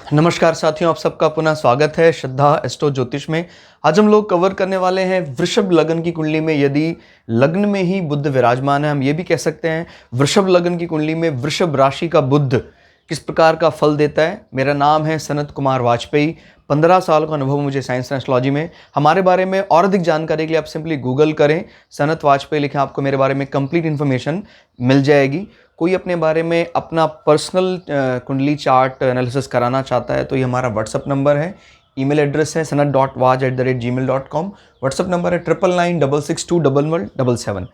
नमस्कार साथियों, आप सबका पुनः स्वागत है श्रद्धा एस्ट्रो ज्योतिष में। आज हम लोग कवर करने वाले हैं वृषभ लग्न की कुंडली में यदि लग्न में ही बुध विराजमान है, हम ये भी कह सकते हैं वृषभ लग्न की कुंडली में वृषभ राशि का बुध किस प्रकार का फल देता है। मेरा नाम है सनत कुमार वाजपेयी, 15 साल का अनुभव मुझे साइंस एंड एस्ट्रोलॉजी में। हमारे बारे में और अधिक जानकारी के लिए आप सिंपली गूगल करें, सनत वाजपेयी लिखें, आपको मेरे बारे में कंप्लीट इन्फॉर्मेशन मिल जाएगी। कोई अपने बारे में अपना पर्सनल कुंडली चार्ट एनालिसिस कराना चाहता है तो ये हमारा व्हाट्सअप नंबर है, ईमेल एड्रेस है sanat.waj@gmail.com, व्हाट्सअप नंबर है 9996621177।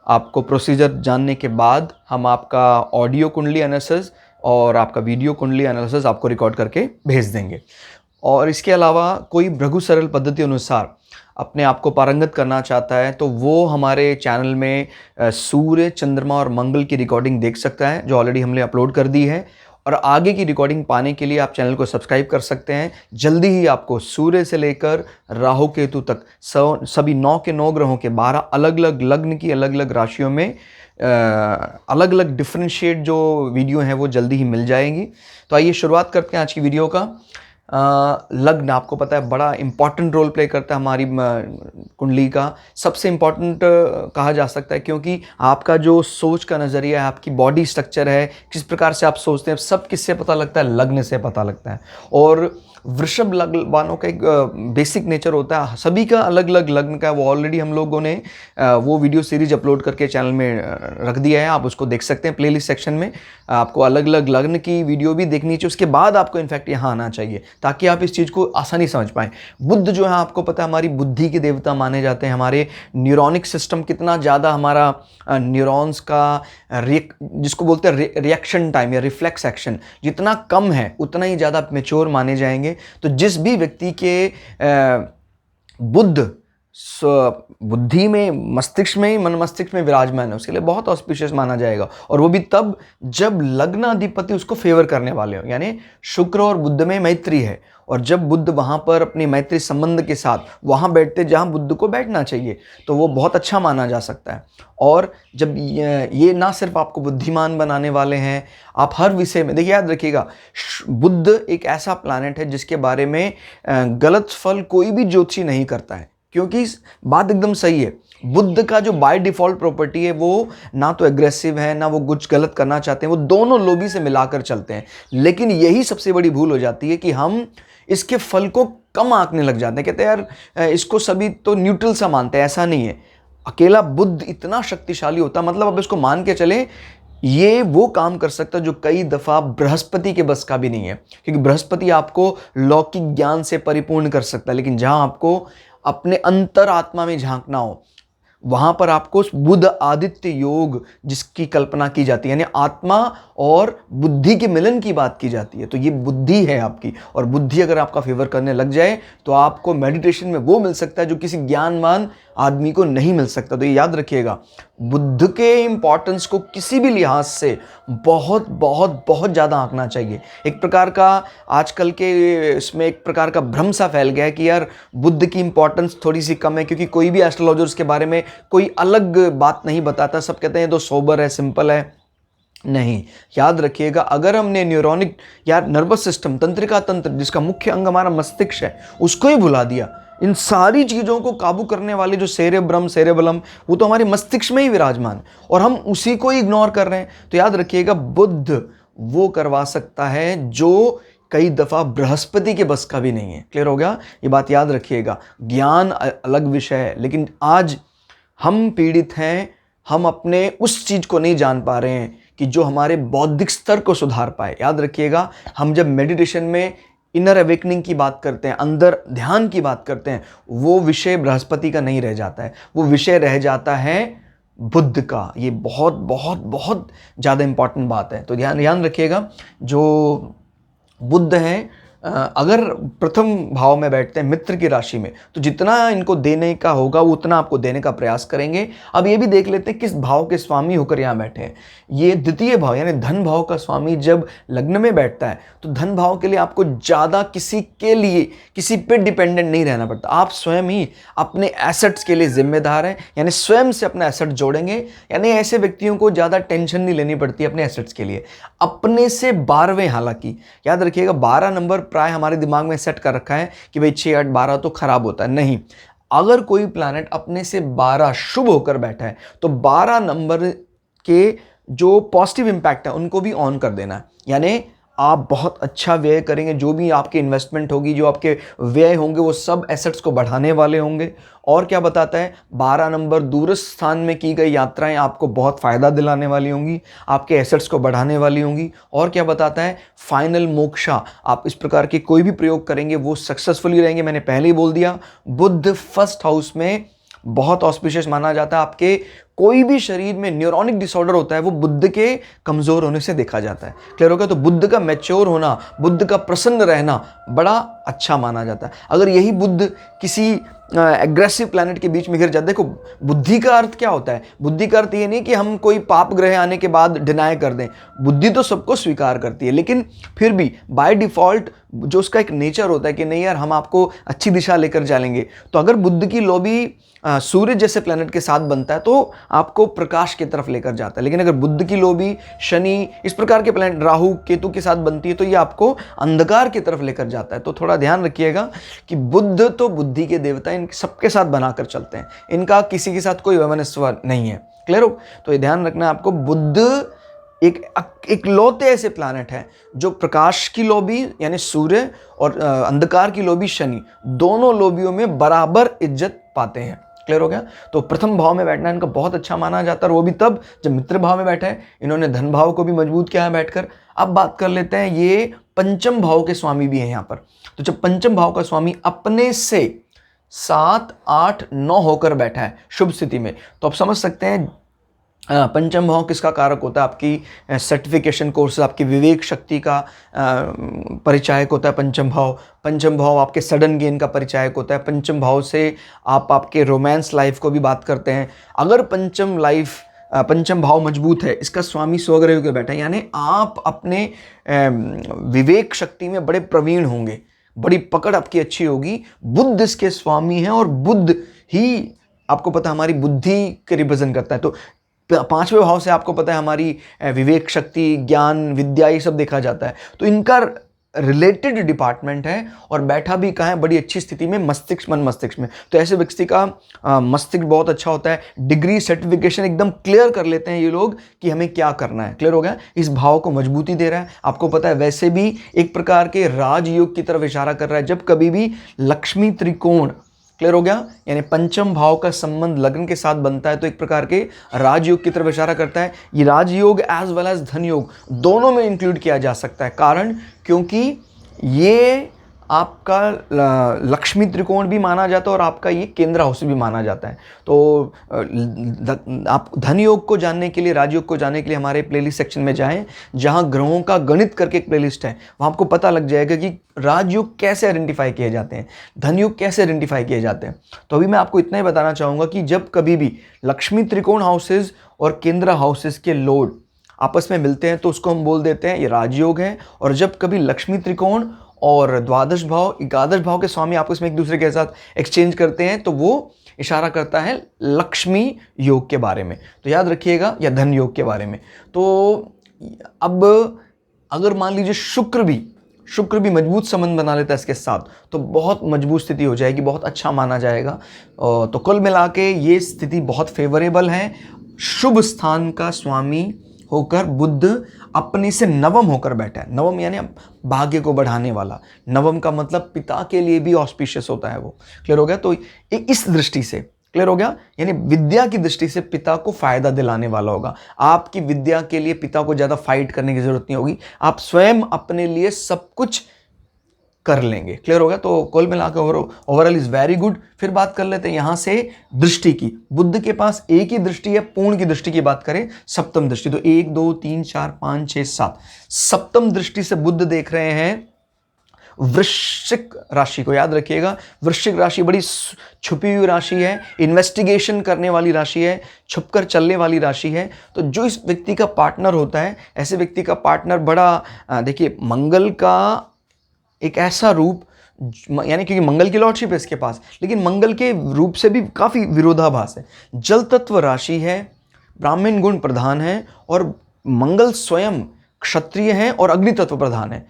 आपको प्रोसीजर जानने के बाद हम आपका ऑडियो कुंडली एनालिसिस और आपका वीडियो कुंडली एनालिसिस आपको रिकॉर्ड करके भेज देंगे। और इसके अलावा कोई भृगु सरल पद्धति अनुसार अपने आप को पारंगत करना चाहता है तो वो हमारे चैनल में सूर्य, चंद्रमा और मंगल की रिकॉर्डिंग देख सकता है, जो ऑलरेडी हमने अपलोड कर दी है। और आगे की रिकॉर्डिंग पाने के लिए आप चैनल को सब्सक्राइब कर सकते हैं। जल्दी ही आपको सूर्य से लेकर राहु केतु तक सभी 9 के 9 ग्रहों के 12 अलग अलग लग्न की अलग अलग राशियों में अलग अलग डिफरेंशिएट जो वीडियो हैं वो जल्दी ही मिल जाएंगी। तो आइए शुरुआत करते हैं आज की वीडियो का। लग्न आपको पता है बड़ा इंपॉर्टेंट रोल प्ले करता है हमारी कुंडली का, सबसे इंपॉर्टेंट कहा जा सकता है, क्योंकि आपका जो सोच का नज़रिया है, आपकी बॉडी स्ट्रक्चर है, किस प्रकार से आप सोचते हैं, सब किससे पता लगता है? लग्न से पता लगता है। और वृषभ लग्न वालों का एक बेसिक नेचर होता है, सभी का अलग अलग लग्न का है। वो ऑलरेडी हम लोगों ने वो वीडियो सीरीज अपलोड करके चैनल में रख दिया है, आप उसको देख सकते हैं प्लेलिस्ट सेक्शन में। आपको अलग अलग लग्न की वीडियो भी देखनी चाहिए, उसके बाद आपको इनफैक्ट यहाँ आना चाहिए ताकि आप इस चीज़ को आसानी समझ पाएँ। बुध जो है आपको पता है हमारी बुद्धि के देवता माने जाते हैं। हमारे न्यूरोनिक सिस्टम कितना ज़्यादा हमारा न्यूरॉन्स का जिसको बोलते हैं रिएक्शन टाइम या रिफ्लेक्स एक्शन जितना कम है उतना ही ज़्यादा मैच्योर माने जाएंगे। तो जिस भी व्यक्ति के बुध बुद्धि में, मस्तिष्क में, मन मस्तिष्क में विराजमान है, उसके लिए बहुत ऑस्पिशियस माना जाएगा। और वो भी तब जब लग्नाधिपति उसको फेवर करने वाले हो, यानी शुक्र और बुध में मैत्री है, और जब बुध वहाँ पर अपनी मैत्री संबंध के साथ वहाँ बैठते जहाँ बुध को बैठना चाहिए तो वो बहुत अच्छा माना जा सकता है। और जब ये ना सिर्फ आपको बुद्धिमान बनाने वाले हैं, आप हर विषय में देखिए, याद रखिएगा बुध एक ऐसा प्लैनेट है जिसके बारे में गलत फल कोई भी ज्योतिषी नहीं करता है, क्योंकि बात एकदम सही है। बुध का जो बाय डिफॉल्ट प्रॉपर्टी है वो ना तो एग्रेसिव है ना वो कुछ गलत करना चाहते हैं, वो दोनों लोभी से मिलाकर चलते हैं। लेकिन यही सबसे बड़ी भूल हो जाती है कि हम इसके फल को कम आंकने लग जाते हैं, कहते हैं यार इसको सभी तो न्यूट्रल सा मानते हैं। ऐसा नहीं है, अकेला बुध इतना शक्तिशाली होता, मतलब अब इसको मान के चले ये वो काम कर सकता है जो कई दफ़ा बृहस्पति के बस का भी नहीं है, क्योंकि बृहस्पति आपको लौकिक ज्ञान से परिपूर्ण कर सकता है, लेकिन जहां आपको अपने अंतर आत्मा में झांकना हो वहां पर आपको बुध आदित्य योग जिसकी कल्पना की जाती है, यानी आत्मा और बुद्धि के मिलन की बात की जाती है। तो ये बुद्धि है आपकी, और बुद्धि अगर आपका फेवर करने लग जाए तो आपको मेडिटेशन में वो मिल सकता है जो किसी ज्ञानवान आदमी को नहीं मिल सकता। तो ये याद रखिएगा, बुद्ध के इंपॉर्टेंस को किसी भी लिहाज से बहुत बहुत बहुत ज़्यादा आंकना चाहिए। एक प्रकार का आजकल के इसमें एक प्रकार का भ्रम सा फैल गया है कि यार बुद्ध की इंपॉर्टेंस थोड़ी सी कम है, क्योंकि कोई भी एस्ट्रोलॉजर के बारे में कोई अलग बात नहीं बताता, सब कहते हैं तो सोबर है, सिंपल है। नहीं, याद रखिएगा, अगर हमने न्यूरोनिक या नर्वस सिस्टम, तंत्रिका तंत्र जिसका मुख्य अंग हमारा मस्तिष्क है, उसको ही भुला दिया, इन सारी चीज़ों को काबू करने वाले जो सेरेबलम वो तो हमारे मस्तिष्क में ही विराजमान है, और हम उसी को इग्नोर कर रहे हैं। तो याद रखिएगा, बुध वो करवा सकता है जो कई दफ़ा बृहस्पति के बस का भी नहीं है। क्लियर हो गया? ये बात याद रखिएगा। ज्ञान अलग विषय है, लेकिन आज हम पीड़ित हैं, हम अपने उस चीज़ को नहीं जान पा रहे हैं कि जो हमारे बौद्धिक स्तर को सुधार पाए। याद रखिएगा, हम जब मेडिटेशन में इनर अवेकनिंग की बात करते हैं, अंदर ध्यान की बात करते हैं, वो विषय बृहस्पति का नहीं रह जाता है, वो विषय रह जाता है बुध का। ये बहुत बहुत बहुत ज़्यादा इंपॉर्टेंट बात है। तो ध्यान रखिएगा, जो बुध हैं अगर प्रथम भाव में बैठते हैं मित्र की राशि में, तो जितना इनको देने का होगा वो उतना आपको देने का प्रयास करेंगे। अब ये भी देख लेते हैं किस भाव के स्वामी होकर यहाँ बैठे हैं। ये द्वितीय भाव यानी धन भाव का स्वामी जब लग्न में बैठता है तो धन भाव के लिए आपको ज़्यादा किसी के लिए किसी पे डिपेंडेंट नहीं रहना पड़ता। आप स्वयं ही अपने एसेट्स के लिए जिम्मेदार हैं, यानी स्वयं से अपना एसेट जोड़ेंगे। यानी ऐसे व्यक्तियों को ज़्यादा टेंशन नहीं लेनी पड़ती अपने एसेट्स के लिए। अपने से 12वें, हालांकि याद रखिएगा 12 नंबर प्राय हमारे दिमाग में सेट कर रखा है कि भाई 6 8 12 तो खराब होता है। नहीं, अगर कोई प्लैनेट अपने से 12 शुभ होकर बैठा है तो 12 नंबर के जो पॉजिटिव इंपैक्ट है उनको भी ऑन कर देना है। यानी आप बहुत अच्छा व्यय करेंगे, जो भी आपकी इन्वेस्टमेंट होगी, जो आपके व्यय होंगे वो सब एसेट्स को बढ़ाने वाले होंगे। और क्या बताता है, 12 नंबर दूरस्थ स्थान में की गई यात्राएं आपको बहुत फ़ायदा दिलाने वाली होंगी, आपके एसेट्स को बढ़ाने वाली होंगी। और क्या बताता है, फाइनल मोक्षा, आप इस प्रकार के कोई भी प्रयोग करेंगे वो सक्सेसफुली रहेंगे। मैंने पहले ही बोल दिया, बुध फर्स्ट हाउस में बहुत ऑस्पिशियस माना जाता है। आपके कोई भी शरीर में न्यूरोनिक डिसऑर्डर होता है वो बुध के कमज़ोर होने से देखा जाता है। क्लियर हो गया? तो बुध का मैच्योर होना, बुध का प्रसन्न रहना बड़ा अच्छा माना जाता है। अगर यही बुध किसी एग्रेसिव प्लैनेट के बीच में गिर जाए, देखो बुद्धि का अर्थ क्या होता है, बुद्धि का अर्थ ये नहीं कि हम कोई पाप ग्रह आने के बाद डिनाई कर दें। बुद्धि तो सबको स्वीकार करती है, लेकिन फिर भी बाय डिफ़ॉल्ट जो उसका एक नेचर होता है कि नहीं यार हम आपको अच्छी दिशा लेकर चलेंगे। तो अगर बुध की लॉबी सूर्य जैसे प्लैनेट के साथ बनता है तो आपको प्रकाश की तरफ लेकर जाता है। लेकिन अगर बुध की लॉबी शनि इस प्रकार के प्लैनेट राहु केतु के साथ बनती है तो ये आपको अंधकार की तरफ लेकर जाता है। तो थोड़ा ध्यान रखिएगा कि बुध तो बुद्धि के देवता इन सबके साथ बनाकर चलते हैं, इनका किसी के साथ कोई वैमनस्व नहीं है। क्लियर हो? तो ये ध्यान रखना है आपको। बुध एक लौते ऐसे प्लैनेट है जो प्रकाश की लॉबी यानी सूर्य और अंधकार की लॉबी शनि, दोनों लॉबियों में बराबर इज्जत पाते हैं। क्लियर हो गया? तो प्रथम भाव में बैठना इनका बहुत अच्छा माना जाता है, और वो भी तब जब मित्र भाव में बैठे हैं। इन्होंने धन भाव को भी मजबूत किया है बैठकर। अब बात कर लेते हैं, ये पंचम भाव के स्वामी भी हैं यहाँ पर। तो जब पंचम भाव का स्वामी अपने से 7 8 9 होकर बैठा है शुभ स्थिति में, तो आप समझ सकते हैं पंचम भाव किसका कारक होता है, आपकी सर्टिफिकेशन कोर्स, आपकी विवेक शक्ति का परिचायक होता है पंचम भाव। पंचम भाव आपके सडन गेन का परिचायक होता है। पंचम भाव से आप आपके रोमांस लाइफ को भी बात करते हैं। अगर पंचम भाव मजबूत है, इसका स्वामी स्वग्रह होकर बैठा है, यानी आप अपने विवेक शक्ति में बड़े प्रवीण होंगे, बड़ी पकड़ आपकी अच्छी होगी। बुध इसके स्वामी हैं और बुध ही आपको पता हमारी बुद्धि के रिप्रेजेंट करता है। तो 5वें भाव से आपको पता है हमारी विवेक शक्ति, ज्ञान, विद्या, ये सब देखा जाता है। तो इनका रिलेटेड डिपार्टमेंट है और बैठा भी कहाँ है, बड़ी अच्छी स्थिति में मस्तिष्क, मन मस्तिष्क में। तो ऐसे व्यक्ति का मस्तिष्क बहुत अच्छा होता है। डिग्री सर्टिफिकेशन एकदम क्लियर कर लेते हैं ये लोग कि हमें क्या करना है। क्लियर हो गया? इस भाव को मजबूती दे रहा है। आपको पता है वैसे भी एक प्रकार के राजयोग की तरफ इशारा कर रहा है। जब कभी भी लक्ष्मी त्रिकोण, क्लियर हो गया, यानी पंचम भाव का संबंध लग्न के साथ बनता है तो एक प्रकार के राजयोग की तरफ इशारा करता है। ये राजयोग एज वेल एज धन योग दोनों में इंक्लूड किया जा सकता है। कारण क्योंकि ये आपका लक्ष्मी त्रिकोण भी माना जाता है और आपका ये केंद्र हाउस भी माना जाता है। तो आप धन योग को जानने के लिए, राजयोग को जानने के लिए हमारे प्लेलिस्ट सेक्शन में जाएं, जहां ग्रहों का गणित करके एक प्लेलिस्ट है। वहां आपको पता लग जाएगा कि राजयोग कैसे आइडेंटिफाई किए जाते हैं, धन योग कैसे आइडेंटिफाई किए जाते हैं। तो अभी मैं आपको इतना ही बताना चाहूँगा कि जब कभी भी लक्ष्मी त्रिकोण हाउसेज और केंद्र हाउसेज के लॉर्ड आपस में मिलते हैं तो उसको हम बोल देते हैं ये राजयोग है। और जब कभी लक्ष्मी त्रिकोण और द्वादश भाव, एकादश भाव के स्वामी आपस में एक दूसरे के साथ एक्सचेंज करते हैं तो वो इशारा करता है लक्ष्मी योग के बारे में। तो याद रखिएगा, या धन योग के बारे में। तो अब अगर मान लीजिए शुक्र भी मजबूत संबंध बना लेता है इसके साथ तो बहुत मजबूत स्थिति हो जाएगी, बहुत अच्छा माना जाएगा। तो कुल मिला के ये स्थिति बहुत फेवरेबल है। शुभ स्थान का स्वामी होकर बुध अपने से नवम होकर बैठा है। नवम यानी भाग्य को बढ़ाने वाला। नवम का मतलब पिता के लिए भी ऑस्पिशियस होता है वो। क्लियर हो गया? तो इस दृष्टि से क्लियर हो गया, यानी विद्या की दृष्टि से पिता को फायदा दिलाने वाला होगा। आपकी विद्या के लिए पिता को ज़्यादा फाइट करने की जरूरत नहीं होगी, आप स्वयं अपने लिए सब कुछ कर लेंगे। क्लियर हो गया? तो कुल मिलाकर ओवरऑल इज वेरी गुड। फिर बात कर लेते हैं यहाँ से दृष्टि की। बुध के पास एक ही दृष्टि है, पूर्ण की दृष्टि की बात करें, सप्तम दृष्टि। तो 1 2 3 4 5 6 7 सप्तम दृष्टि से बुध देख रहे हैं वृश्चिक राशि को याद रखिएगा। वृश्चिक राशि बड़ी छुपी हुई राशि है, इन्वेस्टिगेशन करने वाली राशि है, छुपकर चलने वाली राशि है। तो जो इस व्यक्ति का पार्टनर होता है, ऐसे व्यक्ति का पार्टनर बड़ा देखिए मंगल का एक ऐसा रूप, यानी क्योंकि मंगल की लॉर्डशिप है इसके पास, लेकिन मंगल के रूप से भी काफ़ी विरोधाभास है। जल तत्व राशि है, ब्राह्मण गुण प्रधान है, और मंगल स्वयं क्षत्रिय है और अग्नि तत्व प्रधान है।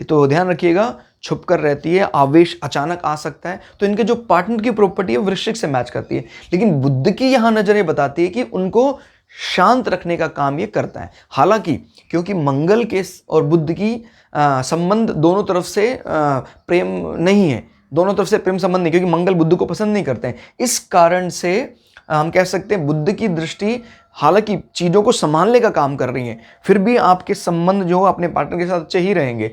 तो ध्यान रखिएगा, छुप कर रहती है, आवेश अचानक आ सकता है। तो इनके जो पार्टनर की प्रॉपर्टी है वृश्चिक से मैच करती है, लेकिन बुध की यहाँ नजरें बताती है कि उनको शांत रखने का काम ये करता है। हालांकि क्योंकि मंगल के और बुध की संबंध दोनों तरफ से प्रेम नहीं है, दोनों तरफ से प्रेम संबंध नहीं, क्योंकि मंगल बुध को पसंद नहीं करते हैं। इस कारण से हम कह सकते हैं बुध की दृष्टि हालांकि चीज़ों को संभालने का काम कर रही है, फिर भी आपके संबंध जो अपने पार्टनर के साथ अच्छे ही रहेंगे,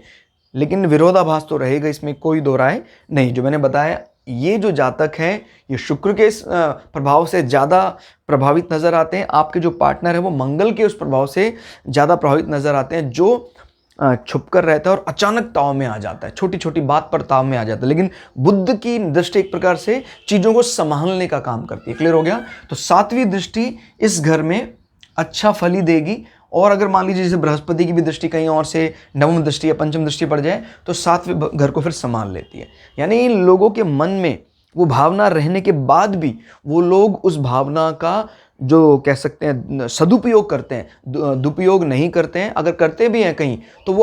लेकिन विरोधाभास तो रहेगा, इसमें कोई दो राय नहीं। जो मैंने बताया, ये जो जातक हैं ये शुक्र के प्रभाव से ज़्यादा प्रभावित नज़र आते हैं। आपके जो पार्टनर है वो मंगल के उस प्रभाव से ज़्यादा प्रभावित नज़र आते हैं, जो छुप कर रहता है और अचानक ताव में आ जाता है, छोटी छोटी बात पर ताव में आ जाता है। लेकिन बुध की दृष्टि एक प्रकार से चीज़ों को संभालने का काम करती है। क्लियर हो गया? तो सातवीं दृष्टि इस घर में अच्छा फल ही देगी। और अगर मान लीजिए जैसे बृहस्पति की भी दृष्टि कहीं और से नवम दृष्टि या पंचम दृष्टि पड़ जाए तो सातवें घर को फिर संभाल लेती है। यानी इन लोगों के मन में वो भावना रहने के बाद भी वो लोग उस भावना का जो कह सकते हैं सदुपयोग करते हैं, दुरुपयोग नहीं करते हैं। अगर करते भी हैं कहीं तो वो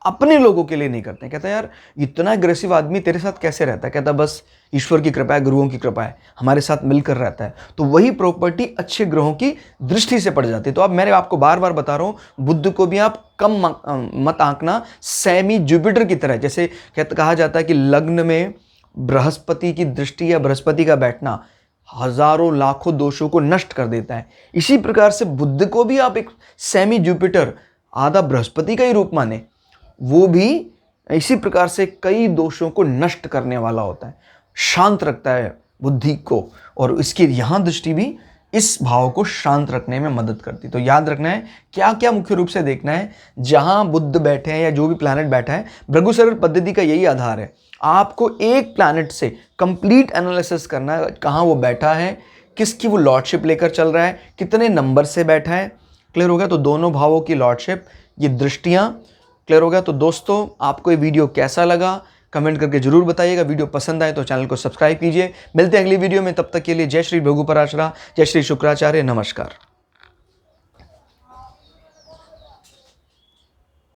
अपने लोगों के लिए नहीं करते हैं। कहता है यार इतना एग्रेसिव आदमी तेरे साथ कैसे रहता है? कहता बस ईश्वर की कृपा है, गुरुओं की कृपा है, हमारे साथ मिलकर रहता है। तो वही प्रॉपर्टी अच्छे ग्रहों की दृष्टि से पड़ जाती है। तो अब मैं आपको बार बार बता रहा हूँ, बुध को भी आप कम मत आंकना, सेमी जुपिटर की तरह। जैसे कहा जाता है कि लग्न में बृहस्पति की दृष्टि या बृहस्पति का बैठना हजारों लाखों दोषों को नष्ट कर देता है। इसी प्रकार से बुध को भी आप एक सेमी जुपिटर, आधा बृहस्पति का ही रूप माने, वो भी इसी प्रकार से कई दोषों को नष्ट करने वाला होता है, शांत रखता है बुद्धि को, और इसकी यहाँ दृष्टि भी इस भाव को शांत रखने में मदद करती है। तो याद रखना है क्या क्या मुख्य रूप से देखना है, जहाँ बुध बैठे हैं या जो भी प्लैनेट बैठा है, भृगु सरल पद्धति का यही आधार है। आपको एक प्लैनेट से कंप्लीट एनालिसिस करना है, कहाँ वो बैठा है, किसकी वो लॉर्डशिप लेकर चल रहा है, कितने नंबर से बैठा है। क्लियर हो गया? तो दोनों भावों की लॉर्डशिप, ये दृष्टियाँ। क्लियर हो गया? तो दोस्तों आपको ये वीडियो कैसा लगा कमेंट करके जरूर बताइएगा। वीडियो पसंद आए तो चैनल को सब्सक्राइब कीजिए। मिलते हैं अगली वीडियो में, तब तक के लिए जय श्री भृगु पराशरा, जय श्री शुक्राचार्य, नमस्कार।